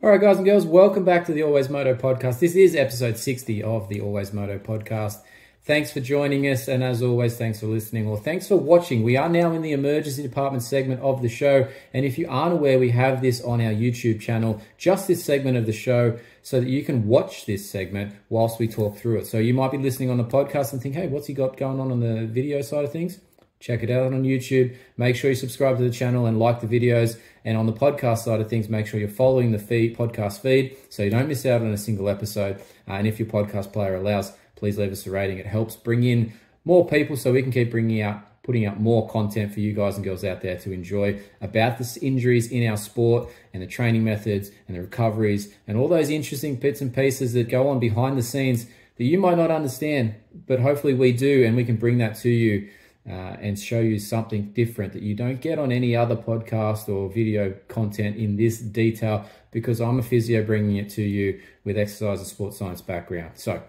All right, guys and girls, welcome back to the AlwaysMoto Podcast. This is episode 60 of the AlwaysMoto Podcast. Thanks for joining us, and as always, thanks for listening, or thanks for watching. We are now in the emergency department segment of the show, and if you aren't aware, we have this on our YouTube channel, just this segment of the show, so that you can watch this segment whilst we talk through it. So you might be listening on the podcast and think, hey, what's he got going on the video side of things? Check it out on YouTube. Make sure you subscribe to the channel and like the videos. And on the podcast side of things, make sure you're following the podcast feed so you don't miss out on a single episode. And if your podcast player allows, please leave us a rating. It helps bring in more people so we can keep putting out more content for you guys and girls out there to enjoy about the injuries in our sport and the training methods and the recoveries and all those interesting bits and pieces that go on behind the scenes that you might not understand, but hopefully we do, and we can bring that to you. And show you something different that you don't get on any other podcast or video content in this detail, because I'm a physio bringing it to you with exercise and sports science background. So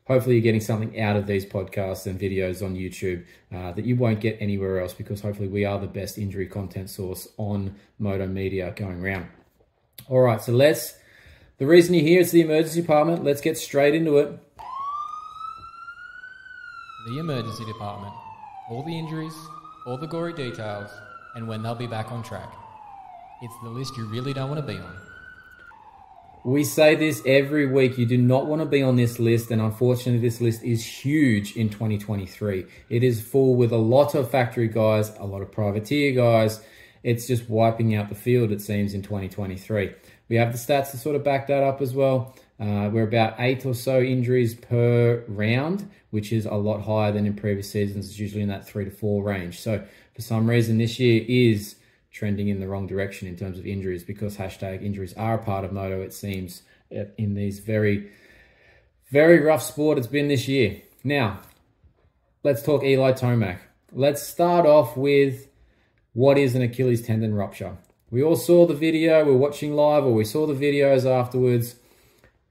hopefully you're getting something out of these podcasts and videos on YouTube that you won't get anywhere else, because hopefully we are the best injury content source on moto media going around. All right, so the reason you're here is the emergency department. Let's get straight into it. The emergency department. All the injuries, all the gory details, and when they'll be back on track. It's the list you really don't want to be on. We say this every week. You do not want to be on this list, and unfortunately this list is huge in 2023. It is full with a lot of factory guys, a lot of privateer guys. It's just wiping out the field, it seems, in 2023. We have the stats to sort of back that up as well. We're about 8 or so injuries per round, which is a lot higher than in previous seasons. It's usually in that 3 to 4 range. So for some reason, this year is trending in the wrong direction in terms of injuries, because hashtag injuries are a part of moto, it seems, in these very, very rough sport it's been this year. Now, let's talk Eli Tomac. Let's start off with what is an Achilles tendon rupture. We all saw the video, we're watching live, or we saw the videos afterwards.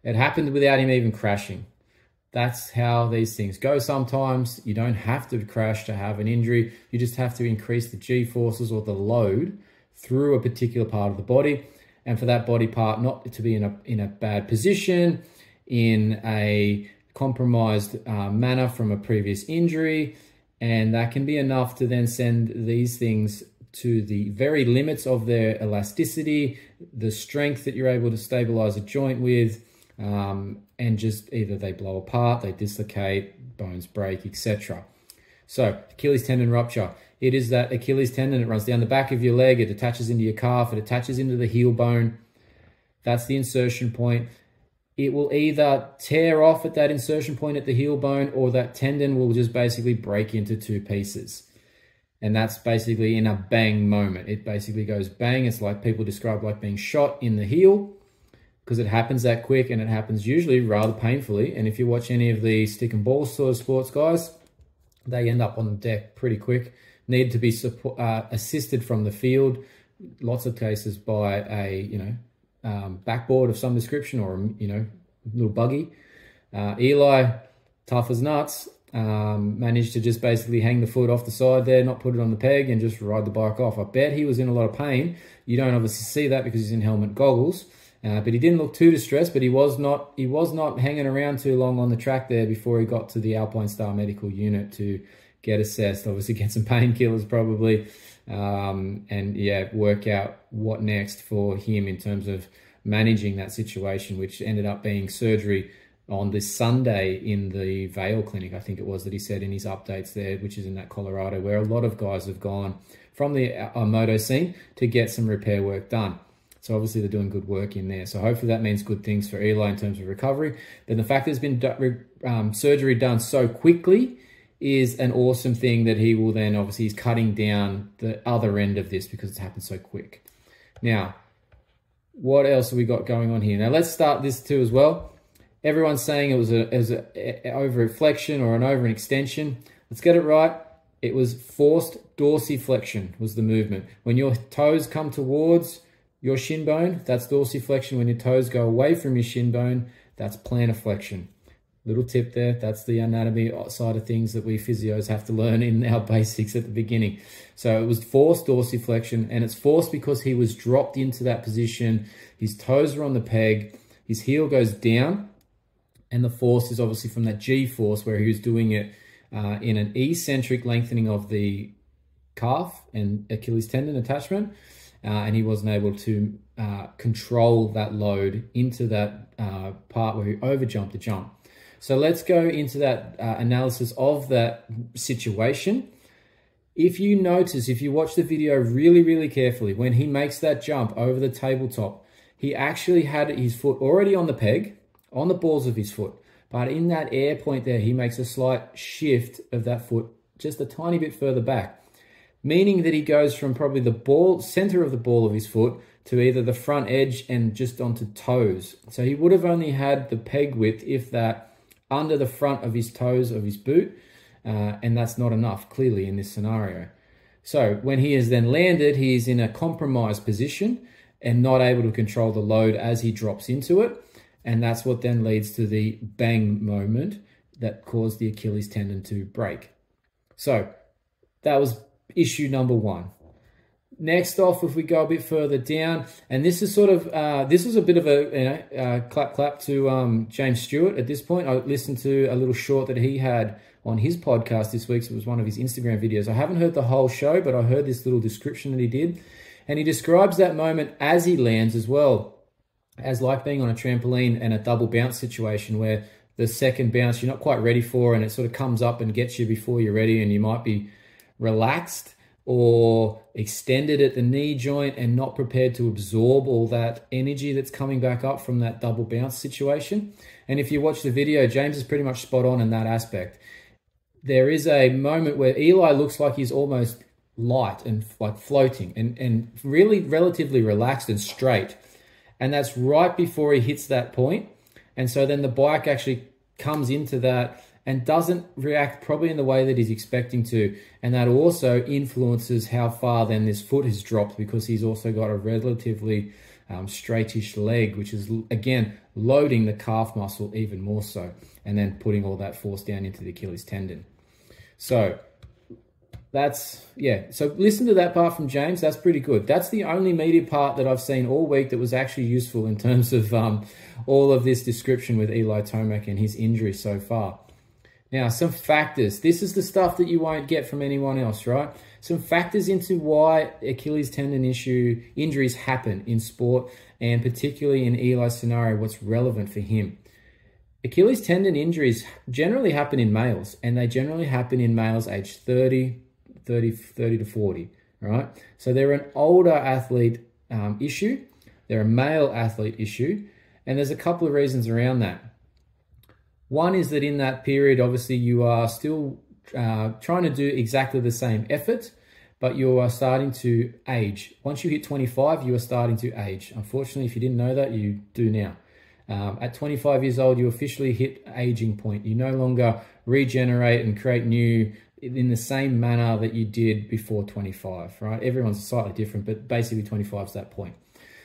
It happened without him even crashing. That's how these things go sometimes. You don't have to crash to have an injury. You just have to increase the G-forces or the load through a particular part of the body. And for that body part not to be in a bad position, in a compromised manner from a previous injury. And that can be enough to then send these things to the very limits of their elasticity, the strength that you're able to stabilize a joint with, and just either they blow apart, they dislocate, bones break, etc. So Achilles tendon rupture. It is that Achilles tendon. It runs down the back of your leg. It attaches into your calf. It attaches into the heel bone. That's the insertion point. It will either tear off at that insertion point at the heel bone, or that tendon will just basically break into 2 pieces. And that's basically in a bang moment. It basically goes bang. It's like people describe like being shot in the heel, because it happens that quick, and it happens usually rather painfully. And if you watch any of the stick and ball sort of sports guys, they end up on the deck pretty quick. Need to be assisted from the field. Lots of cases by a backboard of some description, or little buggy. Eli, tough as nuts, managed to just basically hang the foot off the side there, not put it on the peg, and just ride the bike off. I bet he was in a lot of pain. You don't obviously see that because he's in helmet goggles. But he didn't look too distressed, but he was not hanging around too long on the track there before he got to the Alpine Star Medical Unit to get assessed, obviously get some painkillers probably, and yeah, work out what next for him in terms of managing that situation, which ended up being surgery on this Sunday in the Vail Clinic, I think it was, that he said in his updates there, which is in that Colorado, where a lot of guys have gone from the moto scene to get some repair work done. So obviously they're doing good work in there. So hopefully that means good things for Eli in terms of recovery. Then the fact there's been surgery done so quickly is an awesome thing, that he will then, obviously he's cutting down the other end of this because it's happened so quick. Now, what else have we got going on here? Now let's start this too as well. Everyone's saying it was an over-flexion or an over-extension. Let's get it right. It was forced dorsiflexion was the movement. When your toes come towards your shin bone, that's dorsiflexion. When your toes go away from your shin bone, that's plantar flexion. Little tip there, that's the anatomy side of things that we physios have to learn in our basics at the beginning. So it was forced dorsiflexion, and it's forced because he was dropped into that position. His toes are on the peg, his heel goes down, and the force is obviously from that G force where he was doing it in an eccentric lengthening of the calf and Achilles tendon attachment, and he wasn't able to control that load into that part where he overjumped the jump. So let's go into that analysis of that situation. If you notice, if you watch the video really, really carefully, when he makes that jump over the tabletop, he actually had his foot already on the peg, on the balls of his foot. But in that air point there, he makes a slight shift of that foot just a tiny bit further back, meaning that he goes from probably the center of the ball of his foot to either the front edge and just onto toes. So he would have only had the peg width, if that, under the front of his toes of his boot, and that's not enough, clearly, in this scenario. So when he is then landed, he is in a compromised position and not able to control the load as he drops into it, and that's what then leads to the bang moment that caused the Achilles tendon to break. So that was issue number one. Next off, if we go a bit further down, and this is sort of, this was a bit of a clap to James Stewart at this point. I listened to a little short that he had on his podcast this week. So it was one of his Instagram videos. I haven't heard the whole show, but I heard this little description that he did. And he describes that moment as he lands as well, as like being on a trampoline and a double bounce situation where the second bounce you're not quite ready for, and it sort of comes up and gets you before you're ready, and you might be relaxed or extended at the knee joint and not prepared to absorb all that energy that's coming back up from that double bounce situation. And if you watch the video, James is pretty much spot on in that aspect. There is a moment where Eli looks like he's almost light and like floating and really relatively relaxed and straight. And that's right before he hits that point. And so then the bike actually comes into that and doesn't react probably in the way that he's expecting to. And that also influences how far then this foot has dropped, because he's also got a relatively straightish leg, which is, again, loading the calf muscle even more so, and then putting all that force down into the Achilles tendon. So that's, yeah. So listen to that part from James. That's pretty good. That's the only media part that I've seen all week that was actually useful in terms of all of this description with Eli Tomac and his injury so far. Now, some factors. This is the stuff that you won't get from anyone else, right? Some factors into why Achilles tendon injuries happen in sport, and particularly in Eli's scenario, what's relevant for him. Achilles tendon injuries generally happen in males, and they generally happen in males aged 30 to 40, right? So they're an older athlete issue. They're a male athlete issue, and there's a couple of reasons around that. One is that in that period, obviously, you are still trying to do exactly the same effort, but you are starting to age. Once you hit 25, you are starting to age. Unfortunately, if you didn't know that, you do now. At 25 years old, you officially hit aging point. You no longer regenerate and create new in the same manner that you did before 25, right? Everyone's slightly different, but basically 25 is that point.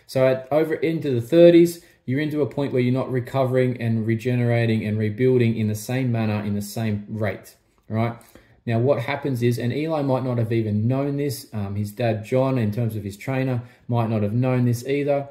So over into the 30s, you're into a point where you're not recovering and regenerating and rebuilding in the same manner, in the same rate, right? Now, what happens is, and Eli might not have even known this, his dad, John, in terms of his trainer, might not have known this either,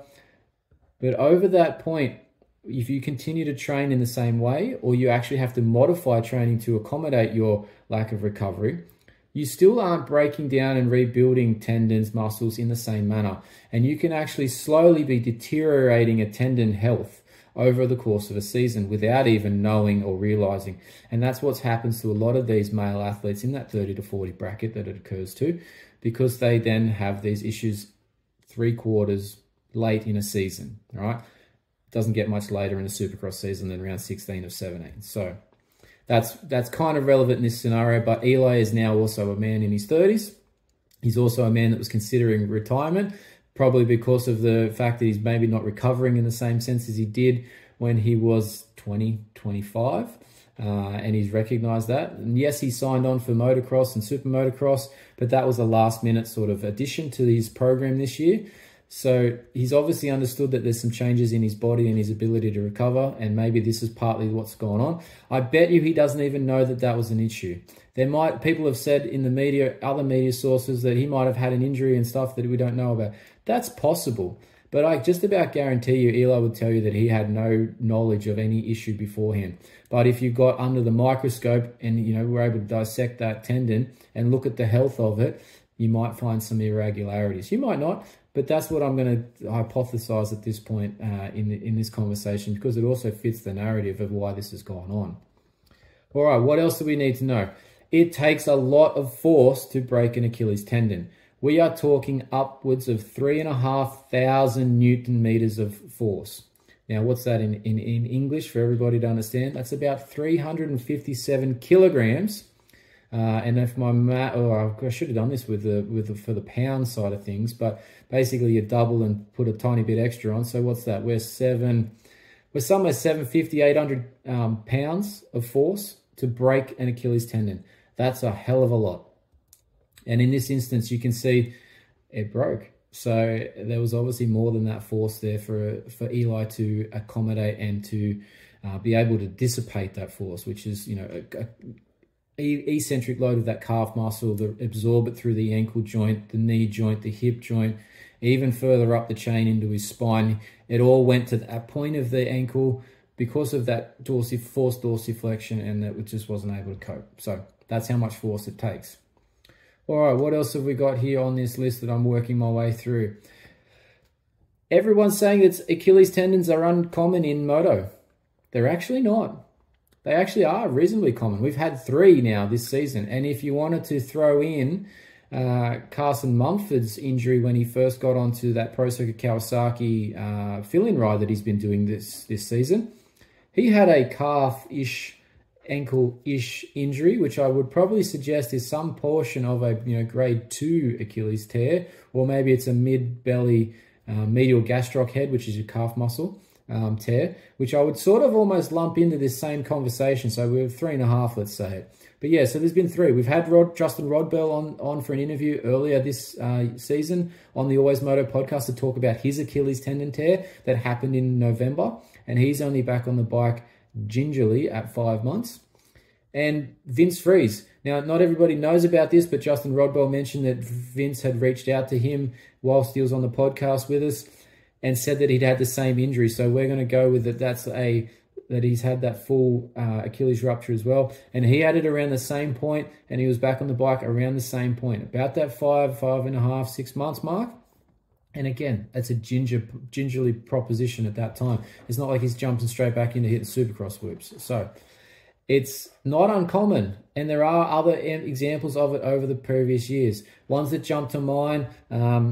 but over that point, if you continue to train in the same way, or you actually have to modify training to accommodate your lack of recovery, you still aren't breaking down and rebuilding tendons, muscles in the same manner. And you can actually slowly be deteriorating a tendon health over the course of a season without even knowing or realizing. And that's what happens to a lot of these male athletes in that 30 to 40 bracket that it occurs to, because they then have these issues 3/4 late in a season, all right? Doesn't get much later in the Supercross season than around 16 or 17. So that's kind of relevant in this scenario, but Eli is now also a man in his 30s. He's also a man that was considering retirement, probably because of the fact that he's maybe not recovering in the same sense as he did when he was 20, 25, and he's recognized that. And yes, he signed on for motocross and super motocross, but that was a last minute sort of addition to his program this year. So he's obviously understood that there's some changes in his body and his ability to recover, and maybe this is partly what's going on. I bet you he doesn't even know that that was an issue. People have said in the media, other media sources, that he might have had an injury and stuff that we don't know about. That's possible. But I just about guarantee you, Eli would tell you that he had no knowledge of any issue beforehand. But if you got under the microscope and, were able to dissect that tendon and look at the health of it, you might find some irregularities. You might not, but that's what I'm going to hypothesize at this point in this conversation, because it also fits the narrative of why this has gone on. All right, what else do we need to know? It takes a lot of force to break an Achilles tendon. We are talking upwards of 3,500 Newton meters of force. Now, what's that in English for everybody to understand? That's about 357 kilograms. And if my I should have done this for the pound side of things, but basically you double and put a tiny bit extra on. So what's that? We're somewhere 750, 800 pounds of force to break an Achilles tendon. That's a hell of a lot. And in this instance, you can see it broke. So there was obviously more than that force there for Eli to accommodate and to be able to dissipate that force, which is, eccentric load of that calf muscle, to absorb it through the ankle joint, the knee joint, the hip joint, even further up the chain into his spine. It all went to that point of the ankle because of that forced dorsiflexion, and that it just wasn't able to cope. So that's how much force it takes. All right, what else have we got here on this list that I'm working my way through? Everyone's saying that Achilles tendons are uncommon in moto. They're actually not. They actually are reasonably common. We've had 3 now this season. And if you wanted to throw in Carson Mumford's injury when he first got onto that Pro Circuit Kawasaki fill-in ride that he's been doing this season, he had a calf-ish, ankle-ish injury, which I would probably suggest is some portion of a grade 2 Achilles tear, or maybe it's a mid-belly medial gastroc head, which is your calf muscle tear, which I would sort of almost lump into this same conversation. So we have 3.5, let's say. But yeah, so there's been 3. We've had Justin Rodbell on for an interview earlier this season on the AlwaysMoto podcast to talk about his Achilles tendon tear that happened in November, and he's only back on the bike gingerly at 5 months. And Vince Freeze. Now, not everybody knows about this, but Justin Rodbell mentioned that Vince had reached out to him whilst he was on the podcast with us and said that he'd had the same injury. So we're going to go with it. That he's had that full Achilles rupture as well. And he had it around the same point, and he was back on the bike around the same point, about that 5.5, 6 months mark. And again, that's a gingerly proposition at that time. It's not like he's jumping straight back into hitting supercross whoops. So it's not uncommon, and there are other examples of it over the previous years. Ones that jump to mind,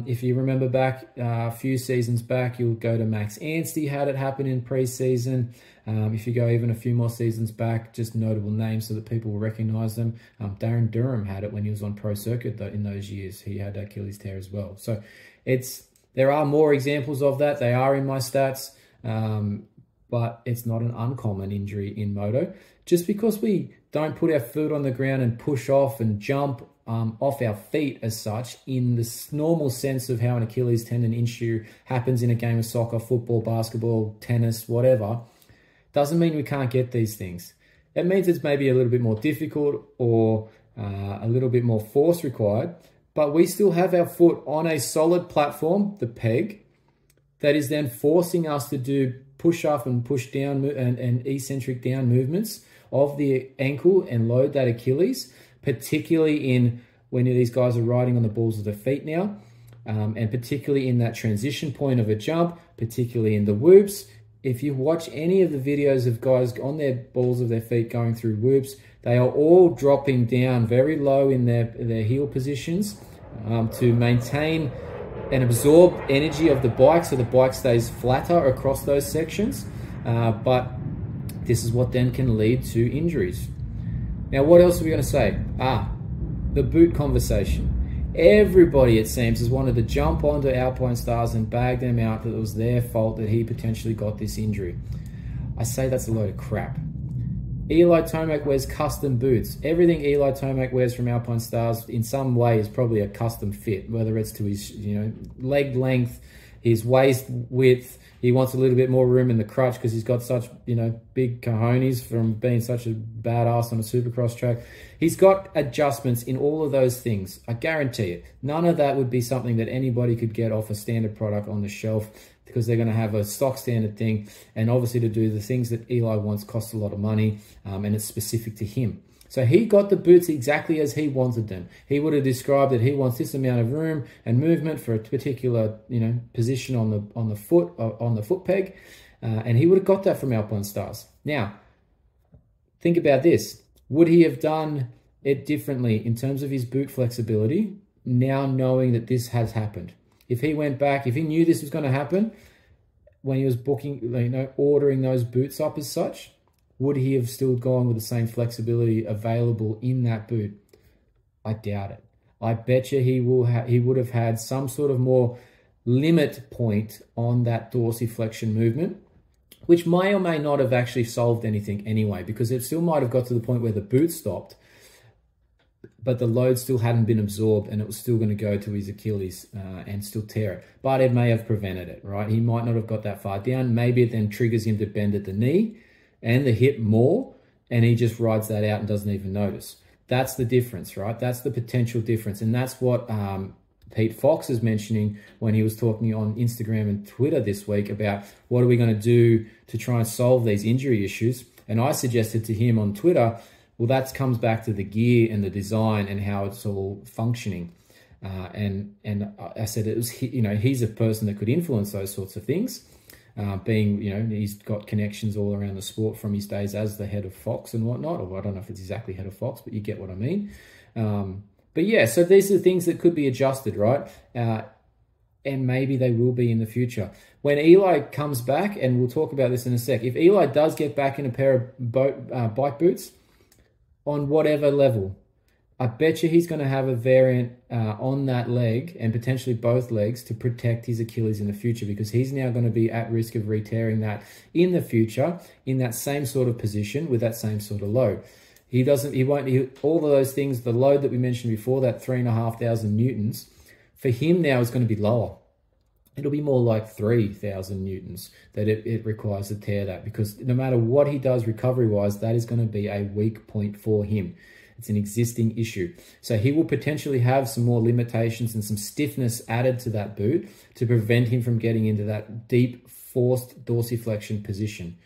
if you remember back a few seasons back, you'll go to Max Anstey, had it happen in pre-season. If you go even a few more seasons back, just notable names so that people will recognize them. Darren Durham had it when he was on Pro Circuit in those years. He had Achilles tear as well. So there are more examples of that. They are in my stats, but it's not an uncommon injury in moto. Just because we don't put our foot on the ground and push off and jump off our feet as such, in the normal sense of how an Achilles tendon injury happens in a game of soccer, football, basketball, tennis, whatever, doesn't mean we can't get these things. It means it's maybe a little bit more difficult or a little bit more force required, but we still have our foot on a solid platform, the peg, that is then forcing us to do push up and push down and eccentric down movements of the ankle and load that Achilles, particularly in when these guys are riding on the balls of their feet now, and particularly in that transition point of a jump, particularly in the whoops. If you watch any of the videos of guys on their balls of their feet going through whoops, they are all dropping down very low in their heel positions to maintain and absorb energy of the bike so the bike stays flatter across those sections. But this is what then can lead to injuries. Now, what else are we going to say? The boot conversation. Everybody, it seems, has wanted to jump onto Alpine Stars and bag them out that it was their fault that he potentially got this injury. I say that's a load of crap. Eli Tomac wears custom boots. Everything Eli Tomac wears from Alpine Stars in some way is probably a custom fit, whether it's to his leg length, his waist width. He wants a little bit more room in the crutch because he's got such, big cojones from being such a badass on a supercross track. He's got adjustments in all of those things. I guarantee it. None of that would be something that anybody could get off a standard product on the shelf, because they're going to have a stock standard thing. And obviously to do the things that Eli wants costs a lot of money, and it's specific to him. So he got the boots exactly as he wanted them. He would have described that he wants this amount of room and movement for a particular, position on the foot peg, and he would have got that from Alpine Stars. Now, think about this: would he have done it differently in terms of his boot flexibility? Now knowing that this has happened, if he went back, if he knew this was going to happen when he was booking, ordering those boots up as such, would he have still gone with the same flexibility available in that boot? I doubt it. I bet you he would have had some sort of more limit point on that dorsiflexion movement, which may or may not have actually solved anything anyway, because it still might have got to the point where the boot stopped, but the load still hadn't been absorbed and it was still going to go to his Achilles and still tear it. But it may have prevented it, right? He might not have got that far down. Maybe it then triggers him to bend at the knee and the hip more, and he just rides that out and doesn't even notice. That's the difference, right? That's the potential difference. And that's what Pete Fox is mentioning when he was talking on Instagram and Twitter this week about what are we going to do to try and solve these injury issues. And I suggested to him on Twitter, well, that comes back to the gear and the design and how it's all functioning. And I said it was, he's a person that could influence those sorts of things. Being, he's got connections all around the sport from his days as the head of Fox and whatnot, or I don't know if it's exactly head of Fox, but you get what I mean. But yeah, so these are things that could be adjusted, right? And maybe they will be in the future. When Eli comes back, and we'll talk about this in a sec, if Eli does get back in a pair of bike boots on whatever level, I bet you he's going to have a variant on that leg and potentially both legs to protect his Achilles in the future, because he's now going to be at risk of re-tearing that in the future in that same sort of position with that same sort of load. All of those things, the load that we mentioned before, that 3,500 newtons, for him now is going to be lower. It'll be more like 3,000 newtons that it requires to tear that, because no matter what he does recovery-wise, that is going to be a weak point for him. It's an existing issue. So he will potentially have some more limitations and some stiffness added to that boot to prevent him from getting into that deep forced dorsiflexion position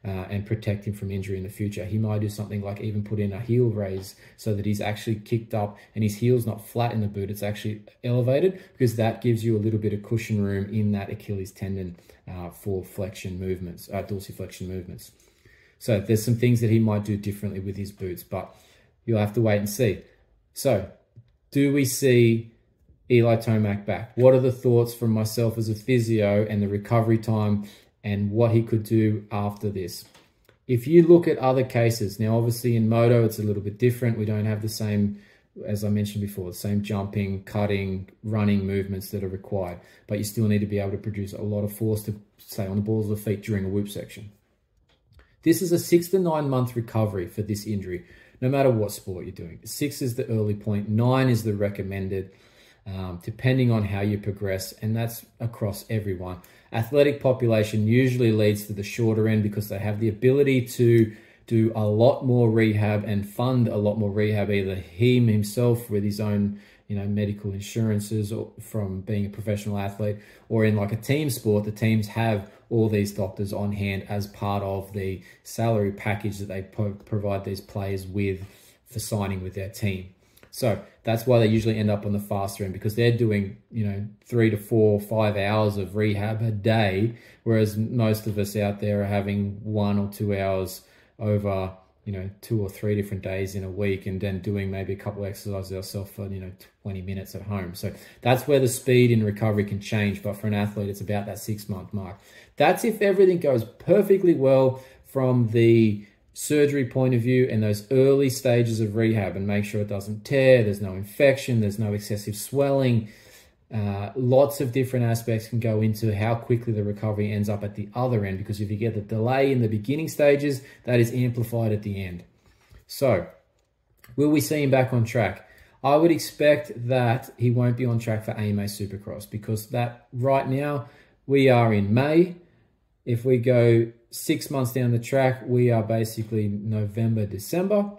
and protect him from injury in the future. He might do something like even put in a heel raise so that he's actually kicked up and his heel's not flat in the boot, it's actually elevated, because that gives you a little bit of cushion room in that Achilles tendon for flexion movements, dorsiflexion movements. So there's some things that he might do differently with his boots, but you'll have to wait and see. So, do we see Eli Tomac back? What are the thoughts from myself as a physio and the recovery time and what he could do after this? If you look at other cases, now obviously in moto it's a little bit different. We don't have the same, as I mentioned before, the same jumping, cutting, running movements that are required. But you still need to be able to produce a lot of force to stay on the balls of the feet during a whoop section. This is a 6 to 9 month recovery for this injury, no matter what sport you're doing. 6 is the early point, 9 is the recommended, depending on how you progress, and that's across everyone. Athletic population usually leads to the shorter end because they have the ability to do a lot more rehab and fund a lot more rehab, either himself with his own medical insurances, or from being a professional athlete, or in like a team sport, the teams have all these doctors on hand as part of the salary package that they provide these players with for signing with their team. So that's why they usually end up on the faster end, because they're doing 3 to 4, 5 hours of rehab a day, whereas most of us out there are having 1 or 2 hours over 2 or 3 different days in a week, and then doing maybe a couple of exercises ourselves for 20 minutes at home. So that's where the speed in recovery can change. But for an athlete, it's about that 6 month mark. That's if everything goes perfectly well from the surgery point of view and those early stages of rehab, and make sure it doesn't tear, there's no infection, there's no excessive swelling. Lots of different aspects can go into how quickly the recovery ends up at the other end, because if you get the delay in the beginning stages, that is amplified at the end. So, will we see him back on track? I would expect that he won't be on track for AMA Supercross, because that right now, we are in May. If we go 6 months down the track, we are basically November, December.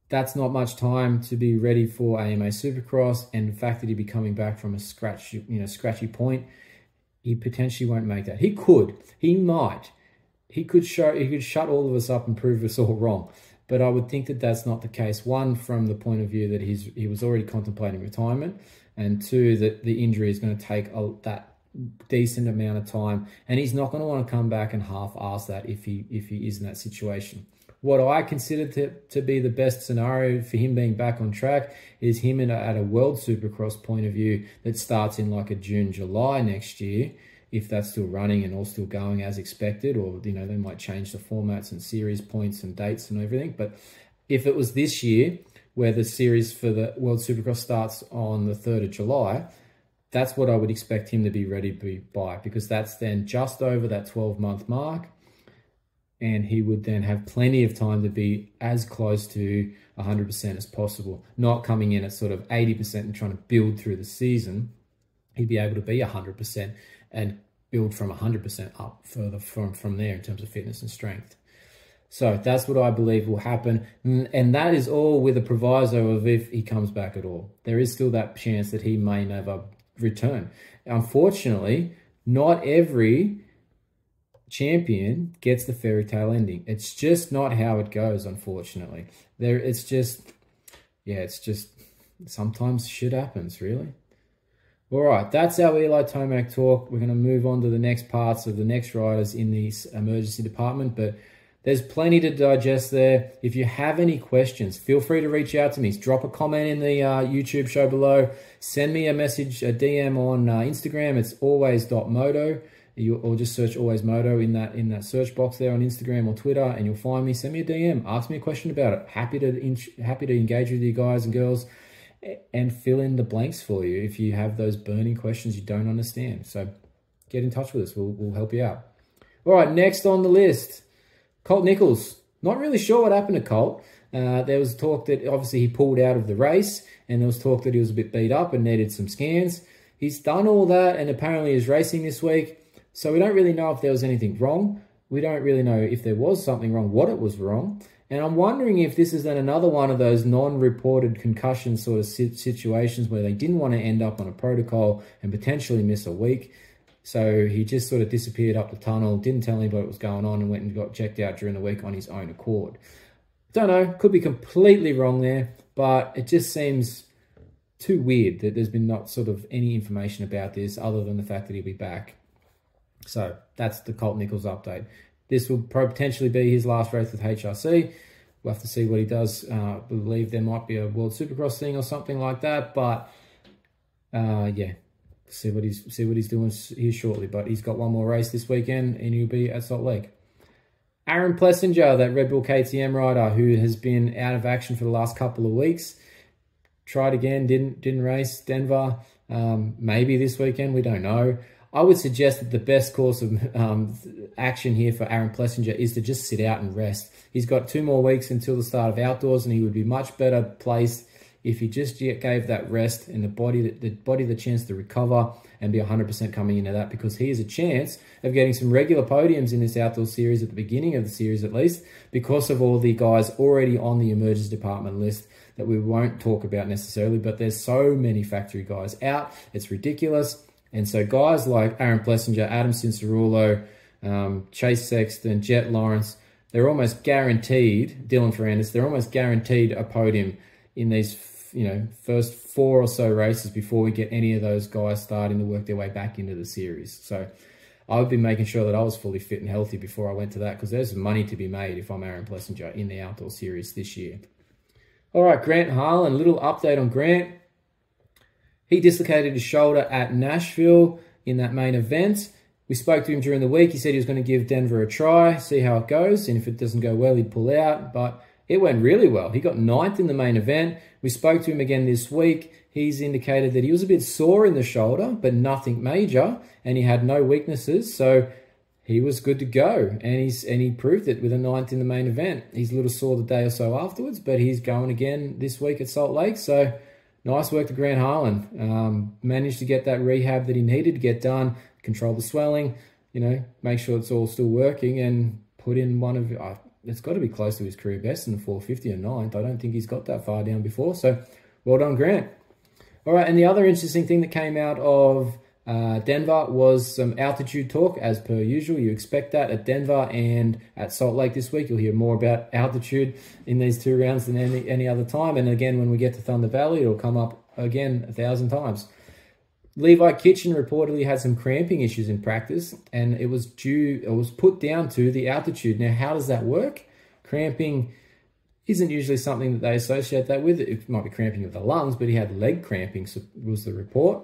That's not much time to be ready for AMA Supercross, and the fact that he'd be coming back from a scratchy point, he potentially won't make that. He could, he might, he could shut all of us up and prove us all wrong. But I would think that that's not the case. One, from the point of view that he was already contemplating retirement, and two, that the injury is going to take that decent amount of time, and he's not going to want to come back and half-ass that if he is in that situation. What I consider to be the best scenario for him being back on track is him at a World Supercross point of view that starts in like a June, July next year, if that's still running and all still going as expected, or they might change the formats and series points and dates and everything. But if it was this year, where the series for the World Supercross starts on the 3rd of July, that's what I would expect him to be ready by, because that's then just over that 12-month mark. And he would then have plenty of time to be as close to 100% as possible, not coming in at sort of 80% and trying to build through the season. He'd be able to be 100% and build from 100% up further from there in terms of fitness and strength. So that's what I believe will happen. And that is all with a proviso of if he comes back at all. There is still that chance that he may never return. Unfortunately, not every champion gets the fairy tale ending. It's just not how it goes, unfortunately. It's just sometimes shit happens, really. All right, that's our Eli Tomac talk. We're going to move on to the next parts of the next riders in the emergency department, but there's plenty to digest there. If you have any questions, feel free to reach out to me. Drop a comment in the YouTube show below. Send me a message, a DM on Instagram. It's always.moto. Or just search AlwaysMoto in that search box there on Instagram or Twitter, and you'll find me. Send me a DM. Ask me a question about it. Happy to engage with you guys and girls and fill in the blanks for you if you have those burning questions you don't understand. So get in touch with us. We'll help you out. All right, next on the list, Colt Nichols. Not really sure what happened to Colt. There was talk that obviously he pulled out of the race, and there was talk that he was a bit beat up and needed some scans. He's done all that and apparently is racing this week. So we don't really know if there was anything wrong. We don't really know if there was something wrong, what it was wrong. And I'm wondering if this is then another one of those non-reported concussion sort of situations where they didn't want to end up on a protocol and potentially miss a week. So he just sort of disappeared up the tunnel, didn't tell anybody what was going on, and went and got checked out during the week on his own accord. Don't know, could be completely wrong there, but it just seems too weird that there's been not sort of any information about this other than the fact that he'll be back. So that's the Colt Nichols update. This will potentially be his last race with HRC. We'll have to see what he does. I believe there might be a World Supercross thing or something like that. But yeah, see what he's doing here shortly. But he's got one more race this weekend, and he'll be at Salt Lake. Aaron Plessinger, that Red Bull KTM rider who has been out of action for the last couple of weeks, tried again, didn't race Denver. Maybe this weekend, we don't know. I would suggest that the best course of action here for Aaron Plessinger is to just sit out and rest. He's got 2 more weeks until the start of outdoors, and he would be much better placed if he just gave that rest and the body the chance to recover and be 100% coming into that, because he has a chance of getting some regular podiums in this outdoor series at the beginning of the series at least, because of all the guys already on the emergency department list that we won't talk about necessarily, but there's so many factory guys out. It's ridiculous. And so guys like Aaron Plessinger, Adam Cincerulo, Chase Sexton, Jet Lawrence, they're almost guaranteed, Dylan Ferrandis, they're almost guaranteed a podium in these first 4 or so races before we get any of those guys starting to work their way back into the series. So I would be making sure that I was fully fit and healthy before I went to that, because there's money to be made if I'm Aaron Plessinger in the outdoor series this year. All right, Grant Harlan, little update on Grant. He dislocated his shoulder at Nashville in that main event. We spoke to him during the week. He said he was going to give Denver a try, see how it goes, and if it doesn't go well, he'd pull out. But it went really well. He got 9th in the main event. We spoke to him again this week. He's indicated that he was a bit sore in the shoulder, but nothing major, and he had no weaknesses. So he was good to go, and he proved it with a 9th in the main event. He's a little sore the day or so afterwards, but he's going again this week at Salt Lake. So nice work to Grant Harlan. Managed to get that rehab that he needed to get done, control the swelling, make sure it's all still working, and put in one of, it's got to be close to his career best in the 450 and 9th. I don't think he's got that far down before. So well done, Grant. All right, and the other interesting thing that came out of Denver was some altitude talk, as per usual. You expect that at Denver and at Salt Lake this week. You'll hear more about altitude in these 2 rounds than any other time. And again, when we get to Thunder Valley, it'll come up again 1,000 times. Levi Kitchen reportedly had some cramping issues in practice, and it was put down to the altitude. Now, how does that work? Cramping isn't usually something that they associate that with. It might be cramping of the lungs, but he had leg cramping, so was the report.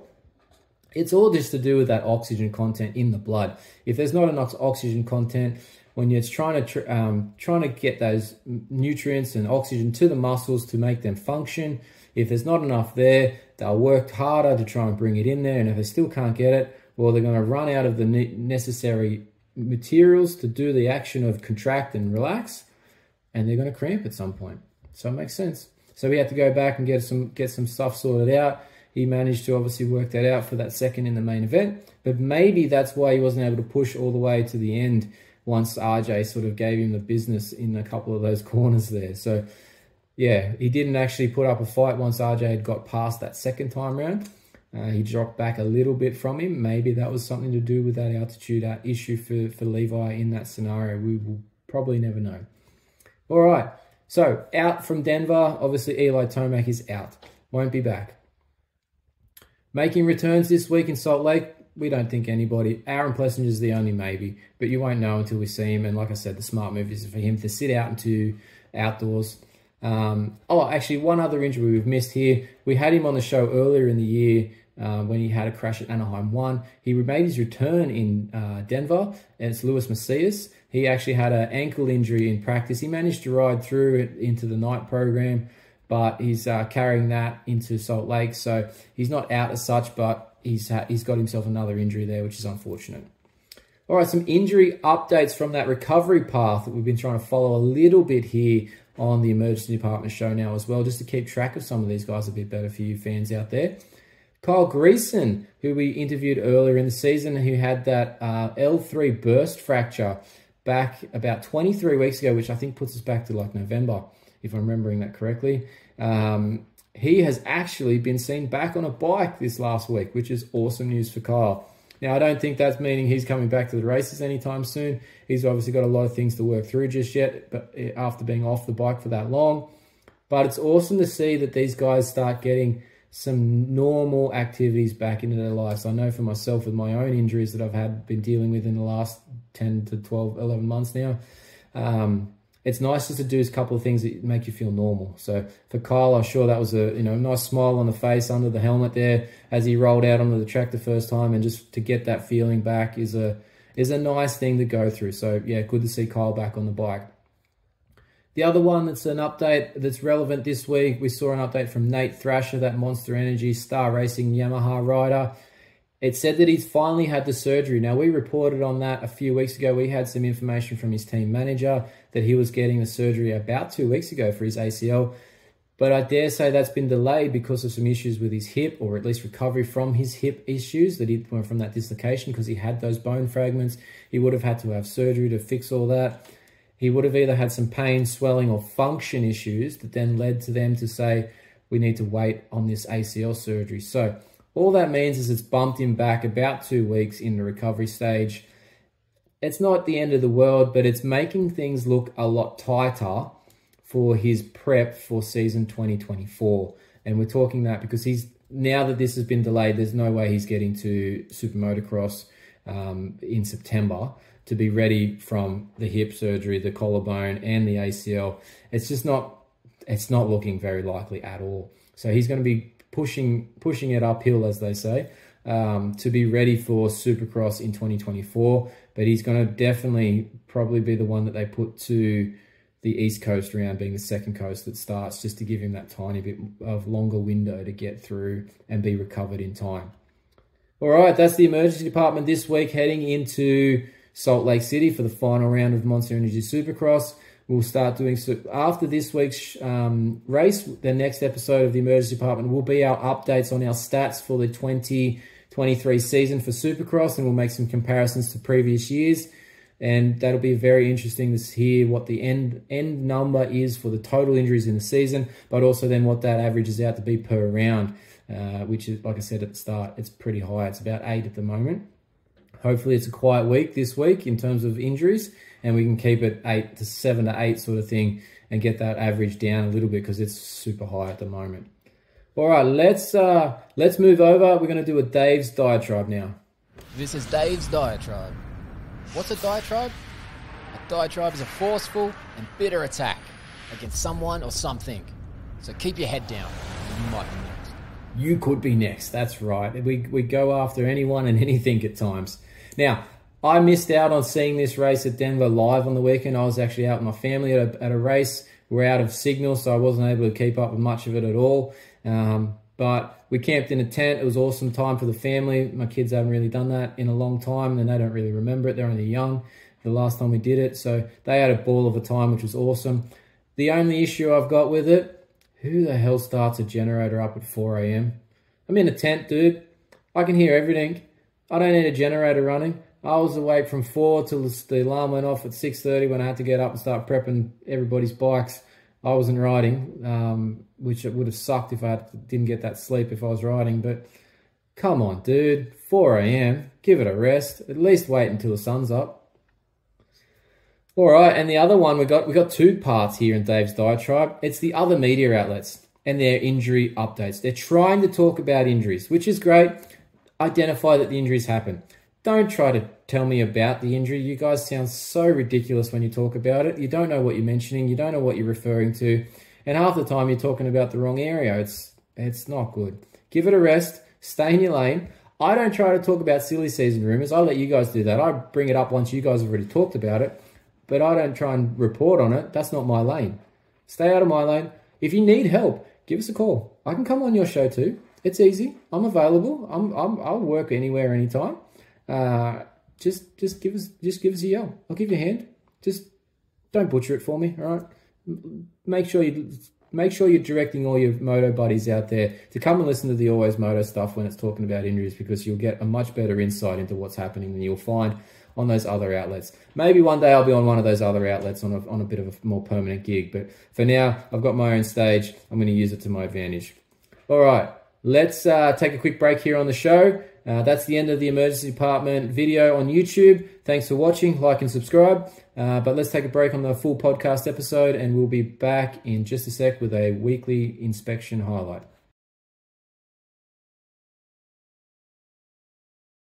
It's all just to do with that oxygen content in the blood. If there's not enough oxygen content, when you're trying to get those nutrients and oxygen to the muscles to make them function, if there's not enough there, they'll work harder to try and bring it in there. And if they still can't get it, well, they're going to run out of the necessary materials to do the action of contract and relax, and they're going to cramp at some point. So it makes sense. So we had to go back and get some stuff sorted out. He managed to obviously work that out for that second in the main event, but maybe that's why he wasn't able to push all the way to the end once RJ sort of gave him the business in a couple of those corners there. So yeah, he didn't actually put up a fight once RJ had got past that second time round. He dropped back a little bit from him. Maybe that was something to do with that altitude issue for Levi in that scenario. We will probably never know. All right, so out from Denver, obviously Eli Tomac is out. Won't be back. Making returns this week in Salt Lake, we don't think anybody. Aaron Plessinger is the only maybe, but you won't know until we see him. And like I said, the smart move is for him to sit out into outdoors. Actually, one other injury we've missed here. We had him on the show earlier in the year when he had a crash at Anaheim 1. He made his return in Denver, and it's Macias. He actually had an ankle injury in practice. He managed to ride through it into the night program, but he's carrying that into Salt Lake. So he's not out as such, but he's got himself another injury there, which is unfortunate. All right, some injury updates from that recovery path that we've been trying to follow a little bit here on the Emergency Department show now as well, just to keep track of some of these guys a bit better for you fans out there. Kyle Greason, who we interviewed earlier in the season, who had that L3 burst fracture back about 23 weeks ago, which I think puts us back to like November, if I'm remembering that correctly. He has actually been seen back on a bike this last week, which is awesome news for Kyle. Now, I don't think that's meaning he's coming back to the races anytime soon. He's obviously got a lot of things to work through just yet, but after being off the bike for that long. But it's awesome to see that these guys start getting some normal activities back into their lives. I know for myself with my own injuries that I've been dealing with in the last 10 to 12, 11 months now. It's nice just to do a couple of things that make you feel normal. So for Kyle, I'm sure that was a nice smile on the face under the helmet there as he rolled out onto the track the first time, and just to get that feeling back is a nice thing to go through. So yeah, good to see Kyle back on the bike. The other one that's an update that's relevant this week, we saw an update from Nate Thrasher, that Monster Energy Star Racing Yamaha rider. It said that he's finally had the surgery. Now, we reported on that a few weeks ago. We had some information from his team manager that he was getting the surgery about 2 weeks ago for his ACL. But I dare say that's been delayed because of some issues with his hip, or at least recovery from his hip issues that he went from that dislocation, because he had those bone fragments. He would have had to have surgery to fix all that. He would have either had some pain, swelling, or function issues that then led to them to say, we need to wait on this ACL surgery. So all that means is it's bumped him back about 2 weeks in the recovery stage. It's not the end of the world, but it's making things look a lot tighter for his prep for season 2024. And we're talking that because now that this has been delayed, there's no way he's getting to Super Motocross in September to be ready from the hip surgery, the collarbone, and the ACL. It's not looking very likely at all. So he's going to be pushing it uphill, as they say, to be ready for Supercross in 2024. But he's going to definitely probably be the one that they put to the East Coast round, being the second coast that starts, just to give him that tiny bit of longer window to get through and be recovered in time. All right, that's the emergency department this week, heading into Salt Lake City for the final round of Monster Energy Supercross. we'll start doing, so after this week's race, the next episode of the emergency department will be our updates on our stats for the 2023 season for Supercross, and we'll make some comparisons to previous years. And that'll be very interesting to hear what the end number is for the total injuries in the season, but also then what that averages out to be per round, which is, like I said at the start, it's pretty high. It's about 8 at the moment. Hopefully it's a quiet week this week in terms of injuries, and we can keep it 7 to 8 sort of thing and get that average down a little bit because it's super high at the moment. All right, let's move over. We're going to do a Dave's diatribe now. This is Dave's diatribe. What's a diatribe? A diatribe is a forceful and bitter attack against someone or something. So keep your head down. You might be next. You could be next. That's right. We go after anyone and anything at times. Now, I missed out on seeing this race at Denver live on the weekend. I was actually out with my family at a race. We're out of signal, so I wasn't able to keep up with much of it at all. But we camped in a tent. It was an awesome time for the family. My kids haven't really done that in a long time, and they don't really remember it. They're only young the last time we did it. So they had a ball of a time, which was awesome. The only issue I've got with it, who the hell starts a generator up at 4 a.m.? I'm in a tent, dude. I can hear everything. I don't need a generator running. I was awake from 4 till the alarm went off at 6:30 when I had to get up and start prepping everybody's bikes. I wasn't riding, which it would have sucked if I didn't get that sleep if I was riding. But come on, dude. 4 a.m. Give it a rest. At least wait until the sun's up. All right, and the other one, we got 2 parts here in Dave's diatribe. It's the other media outlets and their injury updates. They're trying to talk about injuries, which is great. Identify that the injuries happen. Don't try to tell me about the injury. You guys sound so ridiculous when you talk about it. You don't know what you're mentioning. You don't know what you're referring to. And half the time you're talking about the wrong area. It's not good. Give it a rest. Stay in your lane. I don't try to talk about silly season rumors. I let you guys do that. I bring it up once you guys have already talked about it. But I don't try and report on it. That's not my lane. Stay out of my lane. If you need help, give us a call. I can come on your show too. It's easy. I'm available. I'll work anywhere, anytime. Just give us a yell. I'll give you a hand. Just don't butcher it for me, all right? Make sure you're directing all your moto buddies out there to come and listen to the Always Moto stuff when it's talking about injuries, because you'll get a much better insight into what's happening than you'll find on those other outlets. Maybe one day I'll be on one of those other outlets on a bit of a more permanent gig, but for now, I've got my own stage. I'm going to use it to my advantage. All right, let's take a quick break here on the show. That's the end of the emergency department video on YouTube. Thanks for watching. Like and subscribe. But let's take a break on the full podcast episode, and we'll be back in just a sec with a weekly inspection highlight.